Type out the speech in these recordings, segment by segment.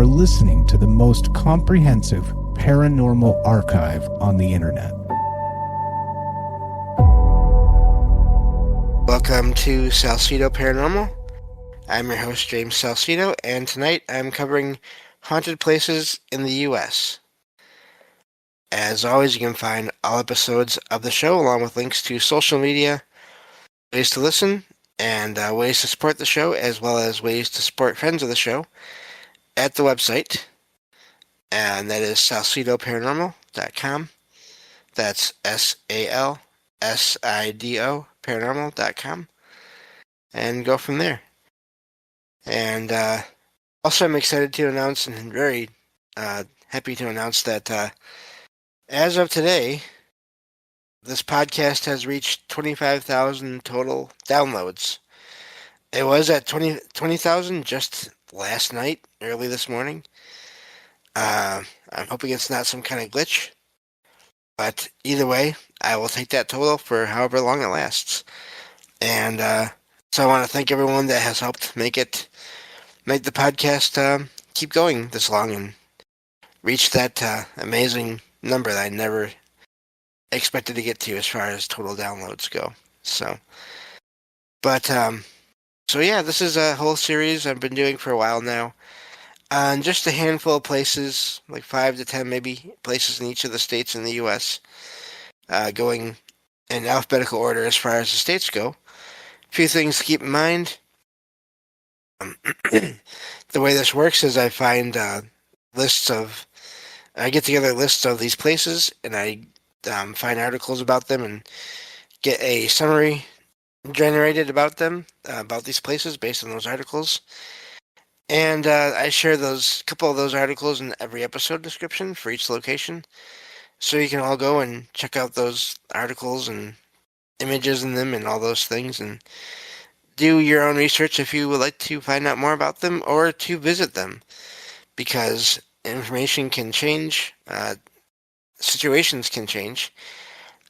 are listening to the most comprehensive paranormal archive on the internet. Welcome to Salsido Paranormal. I'm your host, James Salsido, and tonight I'm covering haunted places in the U.S. As always, you can find all episodes of the show along with links to social media, ways to listen, and ways to support the show, as well as ways to support friends of the show at the website, and that is salsidoparanormal.com. That's SALSIDO paranormal.com, and go from there. And also, I'm excited to announce and very happy to announce that as of today, this podcast has reached 25,000 total downloads. It was at 20,000 just last night, early this morning. I'm hoping it's not some kind of glitch, but either way, I will take that total for however long it lasts. And so I want to thank everyone that has helped make the podcast keep going this long and reach that amazing number that I never expected to get to as far as total downloads go. So yeah, this is a whole series I've been doing for a while now. On just a handful of places, like 5 to 10 maybe, places in each of the states in the U.S., going in alphabetical order as far as the states go. A few things to keep in mind. The way this works is I find I get together lists of these places, and I find articles about them and get a summary generated about them, about these places based on those articles. And I share couple of those articles in every episode description for each location. So you can all go and check out those articles and images in them and all those things and do your own research if you would like to find out more about them or to visit them. Because information can change, situations can change.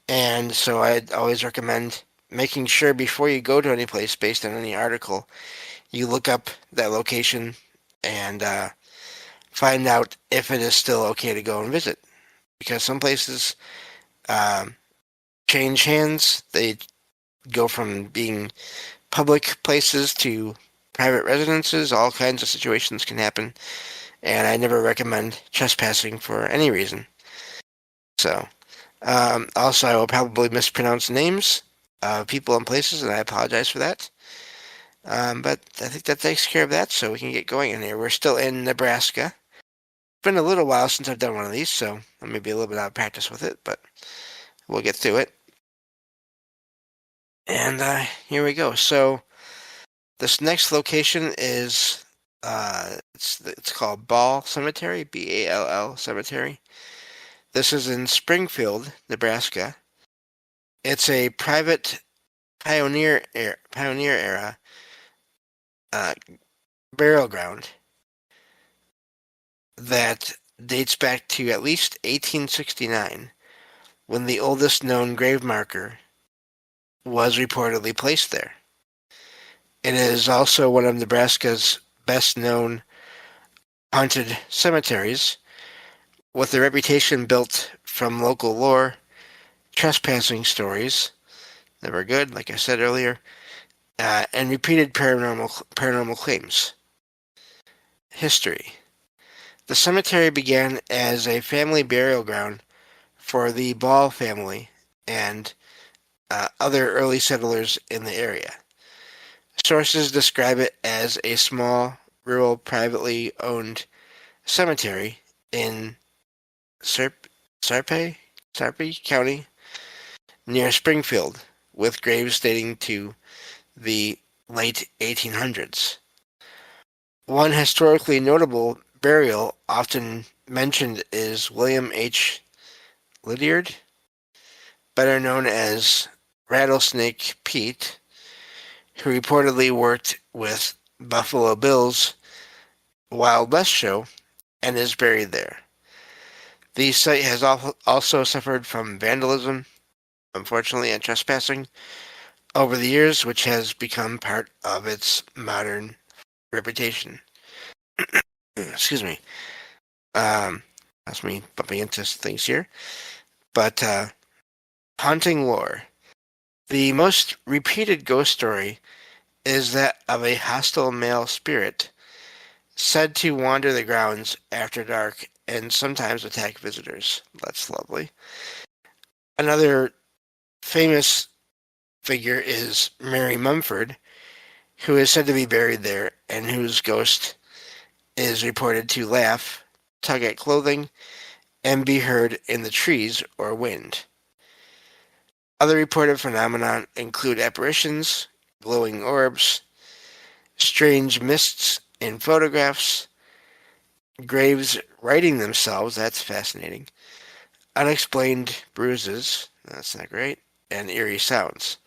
And so I'd always recommend making sure before you go to any place based on any article, you look up that location and find out if it is still okay to go and visit. Because some places change hands. They go from being public places to private residences. All kinds of situations can happen. And I never recommend trespassing for any reason. So, also I will probably mispronounce names of people and places, and I apologize for that. But I think that takes care of that, so we can get going in here. We're still in Nebraska. It's been a little while since I've done one of these, so I may be a little bit out of practice with it, but we'll get through it. And here we go. So this next location is it's called Ball Cemetery, Ball Cemetery. This is in Springfield, Nebraska. It's a private pioneer era burial ground that dates back to at least 1869, when the oldest known grave marker was reportedly placed there. It is also one of Nebraska's best known haunted cemeteries, with a reputation built from local lore, trespassing stories that were good, like I said earlier, and repeated paranormal claims. History. The cemetery began as a family burial ground for the Ball family and other early settlers in the area. Sources describe it as a small, rural, privately owned cemetery in Sarpy County near Springfield, with graves dating to the late 1800s. One historically notable burial often mentioned is William H. Lydiard, better known as Rattlesnake Pete, who reportedly worked with Buffalo Bill's Wild West show and is buried there. The site has also suffered from vandalism, unfortunately, and trespassing over the years, which has become part of its modern reputation. Excuse me. That's me bumping into things here. But haunting lore. The most repeated ghost story is that of a hostile male spirit said to wander the grounds after dark and sometimes attack visitors. That's lovely. Another famous figure is Mary Mumford, who is said to be buried there and whose ghost is reported to laugh, tug at clothing, and be heard in the trees or wind. Other reported phenomena include apparitions, glowing orbs, strange mists in photographs, graves writing themselves, that's fascinating, unexplained bruises, that's not great, and eerie sounds.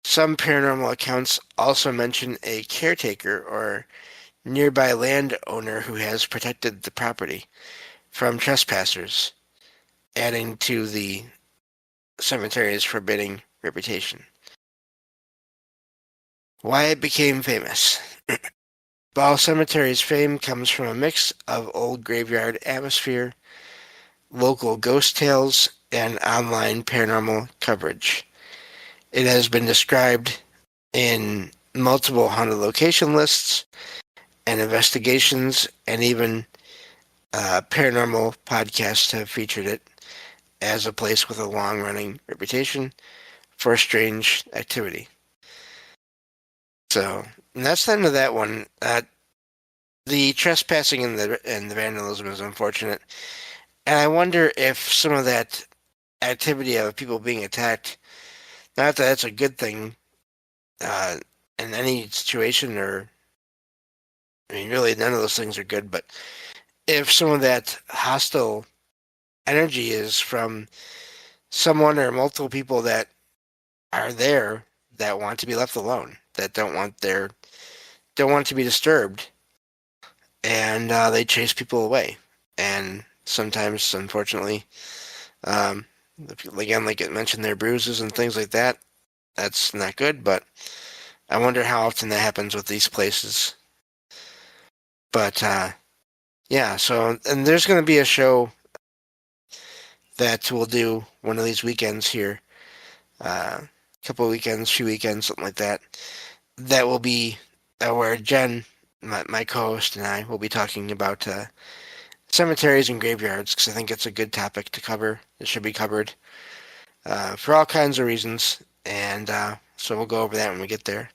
Some paranormal accounts also mention a caretaker or nearby landowner who has protected the property from trespassers, adding to the cemetery's forbidding reputation. Why it became famous. Ball Cemetery's fame comes from a mix of old graveyard atmosphere, local ghost tales, and online paranormal coverage. It has been described in multiple haunted location lists and investigations, and even paranormal podcasts have featured it as a place with a long-running reputation for strange activity. So, and that's the end of that one. The trespassing and the vandalism is unfortunate, and I wonder if some of that activity of people being attacked, not that that's a good thing in any situation, or I mean, really, none of those things are good, but if some of that hostile energy is from someone or multiple people that are there that want to be left alone, that don't want to be disturbed, and they chase people away. And sometimes, unfortunately, again, like it mentioned, their bruises and things like that. That's not good, but I wonder how often that happens with these places. But yeah, so and there's going to be a show that we'll do one of these weekends here, couple of weekends, few weekends, something like that. That will be where Jen, my co-host, and I will be talking about cemeteries and graveyards, because I think it's a good topic to cover. It should be covered for all kinds of reasons, and so we'll go over that when we get there.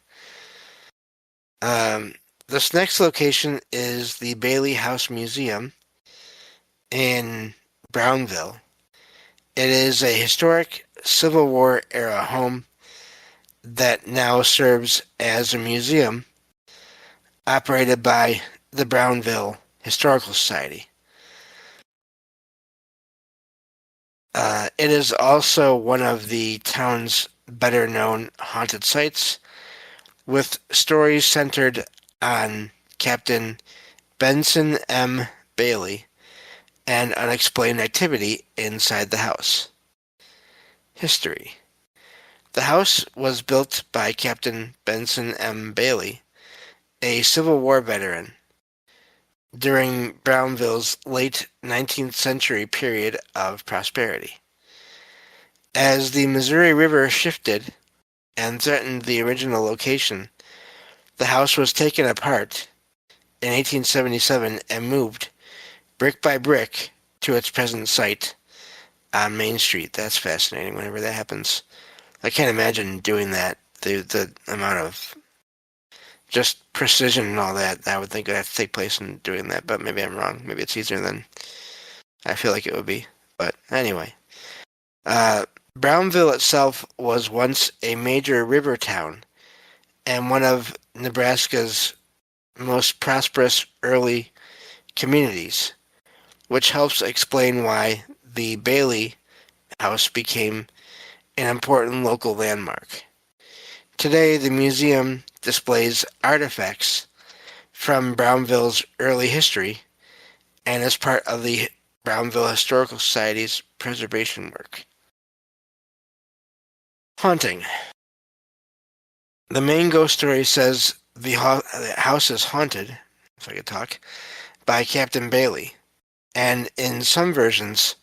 This next location is the Bailey House Museum in Brownville. It is a historic Civil War era home that now serves as a museum operated by the Brownville Historical Society. It is also one of the town's better known haunted sites, with stories centered on Captain Benson M. Bailey and unexplained activity inside the house. History. The house was built by Captain Benson M. Bailey, a Civil War veteran, during Brownville's late 19th century period of prosperity. As the Missouri River shifted and threatened the original location, the house was taken apart in 1877 and moved, brick by brick, to its present site on Main Street. That's fascinating whenever that happens. I can't imagine doing that. The amount of just precision and all that I would think would have to take place in doing that, but maybe I'm wrong. Maybe it's easier than I feel like it would be. But anyway. Brownville itself was once a major river town and one of Nebraska's most prosperous early communities, which helps explain why the Bailey House became an important local landmark. Today, the museum displays artifacts from Brownville's early history and is part of the Brownville Historical Society's preservation work. Haunting. The main ghost story says the house is haunted, if I could talk, by Captain Bailey, and in some versions,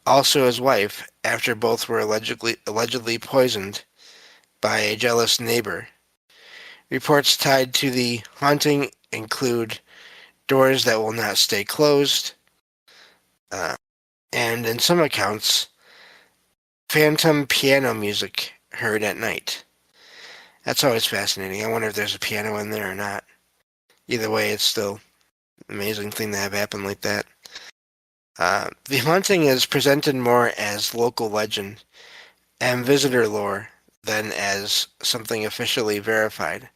also his wife, after both were allegedly poisoned by a jealous neighbor. Reports tied to the haunting include doors that will not stay closed, uh, and in some accounts, phantom piano music heard at night. That's always fascinating. I wonder if there's a piano in there or not. Either way, it's still an amazing thing to have happen like that. The haunting is presented more as local legend and visitor lore than as something officially verified,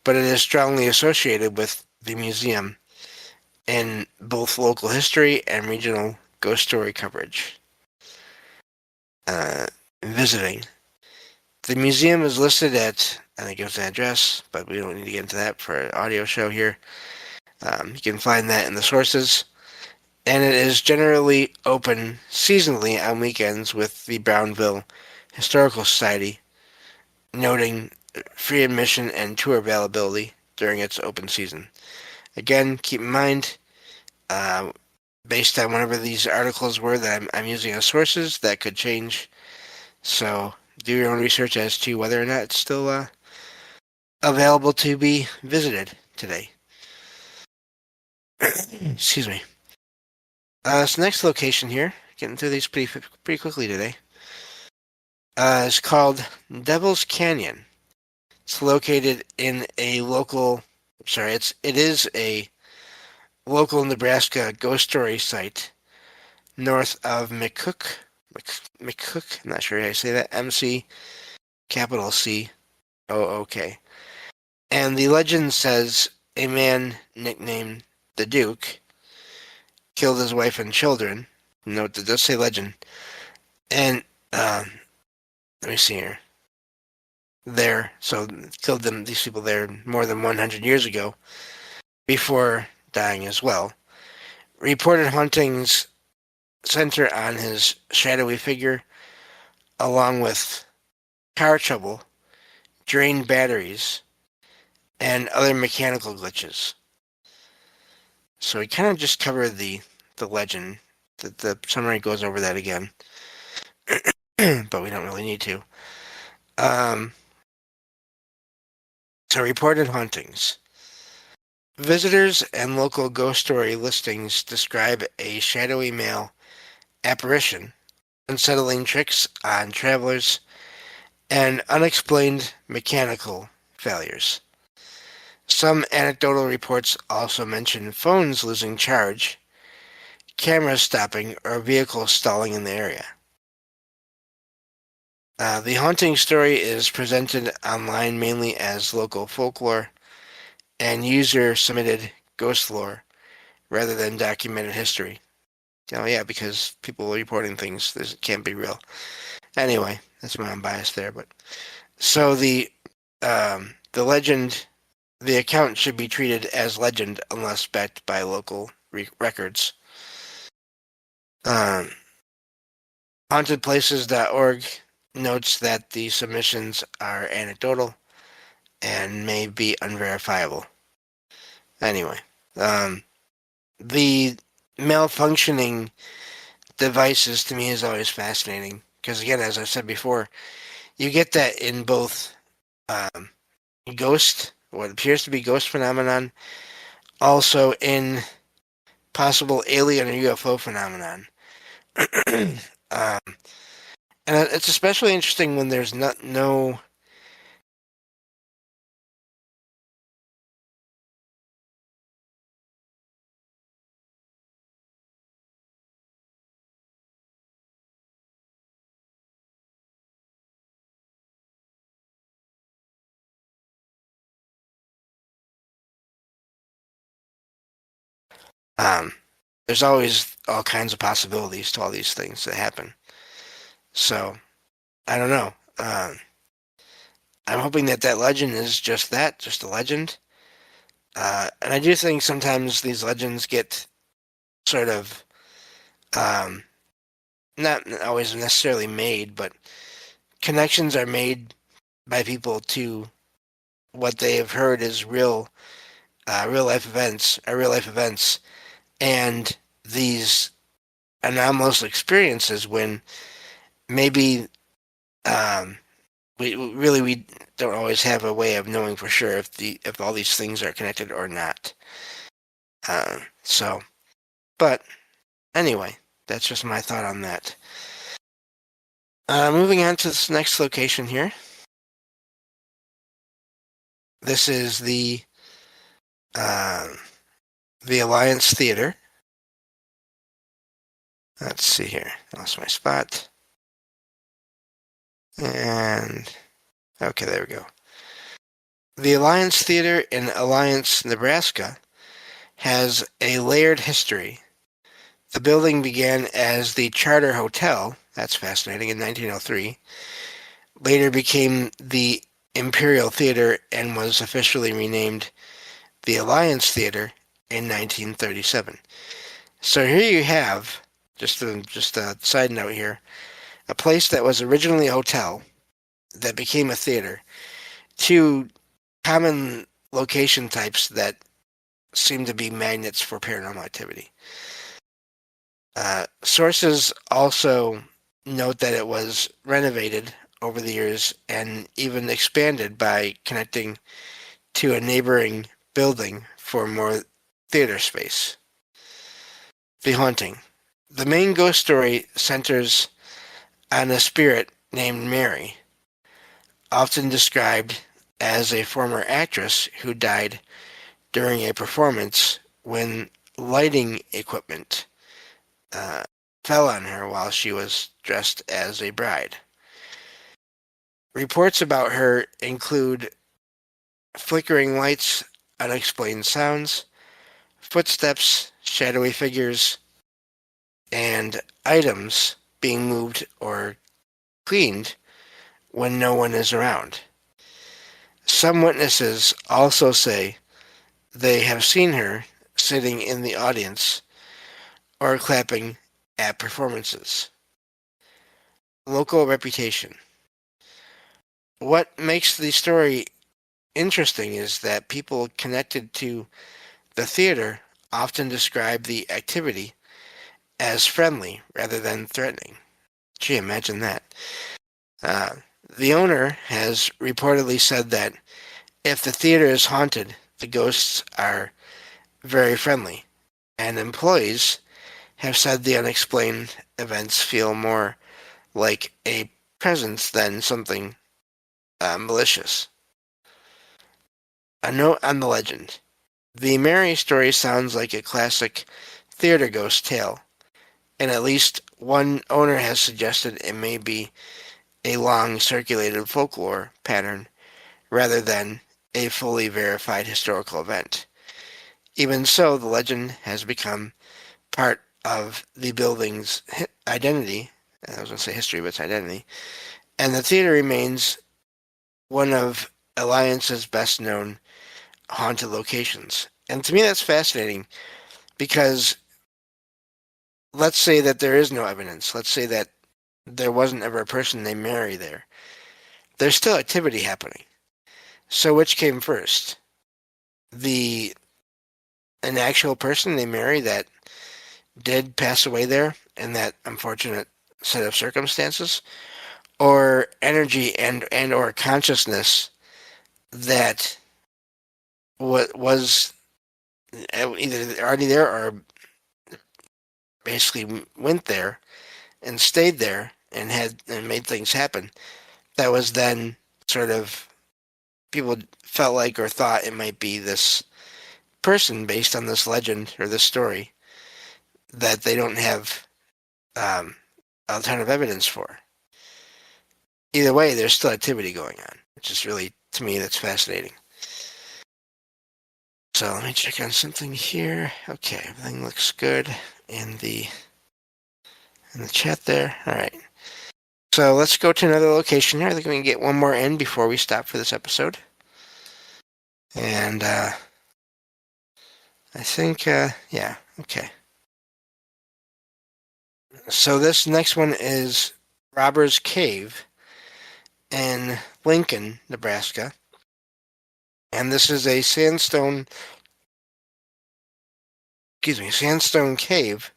but it is strongly associated with the museum in both local history and regional ghost story coverage. Uh, Visiting. The museum is listed at, I think it was an address, but we don't need to get into that for an audio show here. You can find that in the sources. And it is generally open seasonally on weekends, with the Brownville Historical Society noting free admission and tour availability during its open season. Again, keep in mind, based on whatever these articles were that I'm using as sources, that could change. So do your own research as to whether or not it's still available to be visited today. Excuse me. So next location here, getting through these pretty quickly today, is called Devil's Canyon. It's located in a local, it is a local Nebraska ghost story site north of McCook. McCook, I'm not sure how you say that. MC, capital C, O-O-K. And the legend says a man nicknamed the Duke killed his wife and children. Note that does say legend. And, let me see here. So killed these people there more than 100 years ago, before dying as well. Reported hauntings center on his shadowy figure, along with car trouble, drained batteries, and other mechanical glitches. So we kind of just covered the legend. The summary goes over that again, but we don't really need to. So reported hauntings. Visitors and local ghost story listings describe a shadowy male apparition, unsettling tricks on travelers, and unexplained mechanical failures. Some anecdotal reports also mention phones losing charge, cameras stopping, or vehicles stalling in the area. The haunting story is presented online mainly as local folklore and user-submitted ghost lore rather than documented history. Oh yeah, because people are reporting things that can't be real. Anyway, that's my own bias there. But so the legend, the account should be treated as legend unless backed by local records. Hauntedplaces.org notes that the submissions are anecdotal and may be unverifiable. Anyway, the malfunctioning devices to me is always fascinating, because again, as I said before, you get that in both ghost, what appears to be ghost phenomenon, also in possible alien or UFO phenomenon. And it's especially interesting when there's no there's always all kinds of possibilities to all these things that happen. So, I don't know. I'm hoping that legend is just that, just a legend. And I do think sometimes these legends get sort of not always necessarily made, but connections are made by people to what they have heard is real real life events, and these anomalous experiences when maybe um, we don't always have a way of knowing for sure if all these things are connected or not. So, but anyway, that's just my thought on that. Moving on to this next location here. This is uh, the Alliance Theater. Let's see here. I lost my spot. And okay, there we go. The Alliance Theater in Alliance, Nebraska, has a layered history. The building began as the Charter Hotel, that's fascinating, in 1903, later became the Imperial Theater and was officially renamed the Alliance Theater in 1937. So here you have, just a side note here, a place that was originally a hotel that became a theater, two common location types that seem to be magnets for paranormal activity. Sources also note that it was renovated over the years and even expanded by connecting to a neighboring building for more theater space. The haunting. The main ghost story centers on a spirit named Mary, often described as a former actress who died during a performance when lighting equipment fell on her while she was dressed as a bride. Reports about her include flickering lights, unexplained sounds, footsteps, shadowy figures, and items being moved or cleaned when no one is around. Some witnesses also say they have seen her sitting in the audience or clapping at performances. Local reputation. What makes the story interesting is that people connected to the theater often describe the activity as friendly rather than threatening. Gee, imagine that. Uh, the owner has reportedly said that if the theater is haunted, the ghosts are very friendly, and employees have said the unexplained events feel more like a presence than something malicious. A note on the legend. The Mary story sounds like a classic theater ghost tale, and at least one owner has suggested it may be a long circulated folklore pattern rather than a fully verified historical event. Even so, the legend has become part of the building's identity. I was going to say history, but it's identity. And the theater remains one of Alliance's best known haunted locations. And to me, that's fascinating because let's say that there is no evidence. Let's say that there wasn't ever a person named Mary there. There's still activity happening. So which came first? An actual person named Mary that did pass away there in that unfortunate set of circumstances, or energy and or consciousness that was either already there or basically went there and stayed there and made things happen. That was then sort of people felt like or thought it might be this person based on this legend or this story that they don't have a ton of evidence for. Either way, there's still activity going on, which is really, to me, that's fascinating. So let me check on something here. Okay, everything looks good in the chat there. All right. So let's go to another location here. I think we can get one more in before we stop for this episode. And I think, yeah, okay. So this next one is Robbers Cave in Lincoln, Nebraska. And this is a sandstone sandstone cave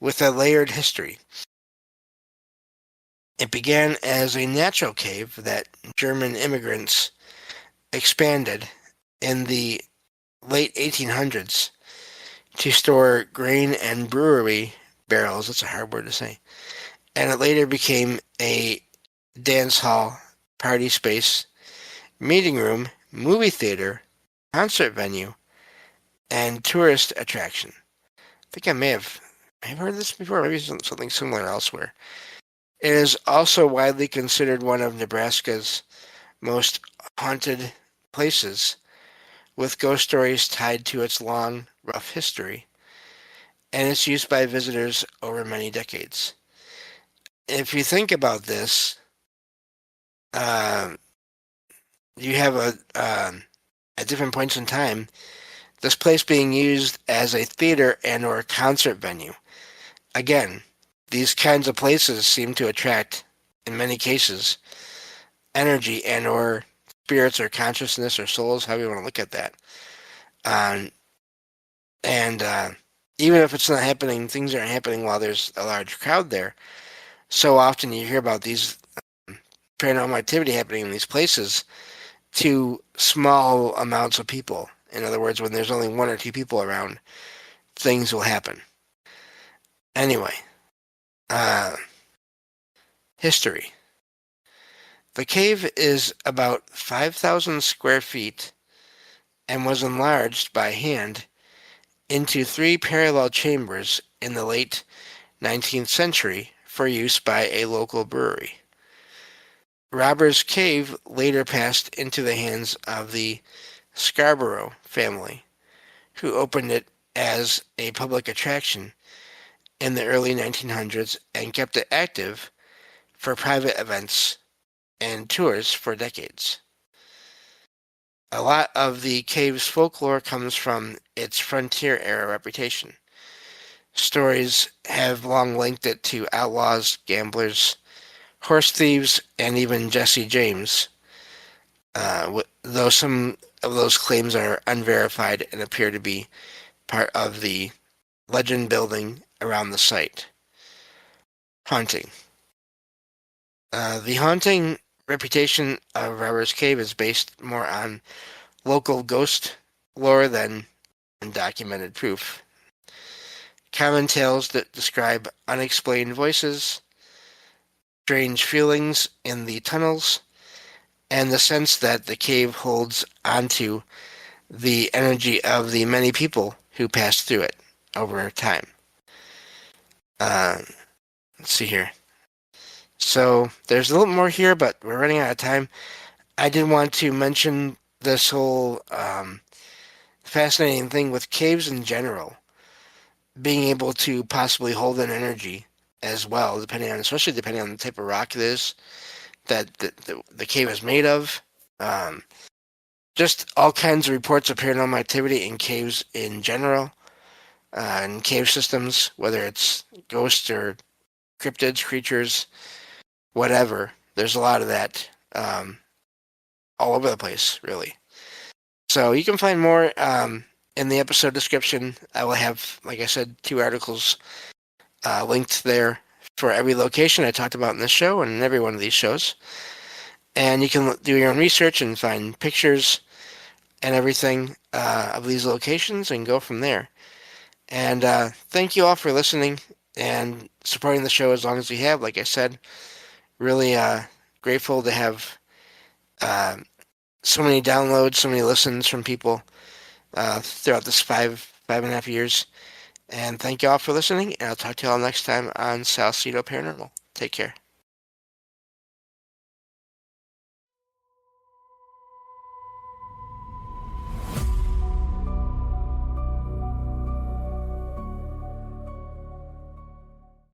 with a layered history. It began as a natural cave that German immigrants expanded in the late 1800s to store grain and brewery barrels. That's a hard word to say. And it later became a dance hall, party space, meeting room, movie theater, concert venue, and tourist attraction. I think I may have heard this before, maybe something similar elsewhere. It is also widely considered one of Nebraska's most haunted places, with ghost stories tied to its long, rough history, and its use by visitors over many decades. If you think about this, you have at different points in time, this place being used as a theater and or concert venue. Again, these kinds of places seem to attract, in many cases, energy and or spirits or consciousness or souls, however you want to look at that. And even if it's not happening, things aren't happening while there's a large crowd there. So often you hear about these paranormal activity happening in these places to small amounts of people. In other words, when there's only one or two people around, things will happen. Anyway, history. The cave is about 5,000 square feet and was enlarged by hand into 3 parallel chambers in the late 19th century for use by a local brewery. Robbers Cave later passed into the hands of the Scarborough family, who opened it as a public attraction in the early 1900s and kept it active for private events and tours for decades. A lot of the cave's folklore comes from its frontier-era reputation. Stories have long linked it to outlaws, gamblers, horse thieves, and even Jesse James, though some of those claims are unverified and appear to be part of the legend building around the site. Haunting. The haunting reputation of Robbers Cave is based more on local ghost lore than documented proof. Common tales that describe unexplained voices, strange feelings in the tunnels, and the sense that the cave holds onto the energy of the many people who pass through it over time. Let's see here. So there's a little more here, but we're running out of time. I did want to mention this whole fascinating thing with caves in general, being able to possibly hold an energy as well, especially depending on the type of rock it is that the cave is made of. Just all kinds of reports of paranormal activity in caves in general, and cave systems, whether it's ghosts or cryptids, creatures, whatever. There's a lot of that all over the place, really. So you can find more in the episode description. I will have, like I said, 2 articles linked there for every location I talked about in this show and in every one of these shows. And you can do your own research and find pictures and everything of these locations and go from there. And thank you all for listening and supporting the show as long as you have. Like I said, really grateful to have so many downloads, so many listens from people throughout this five and a half years. And thank you all for listening, and I'll talk to you all next time on Salsido Paranormal. Take care.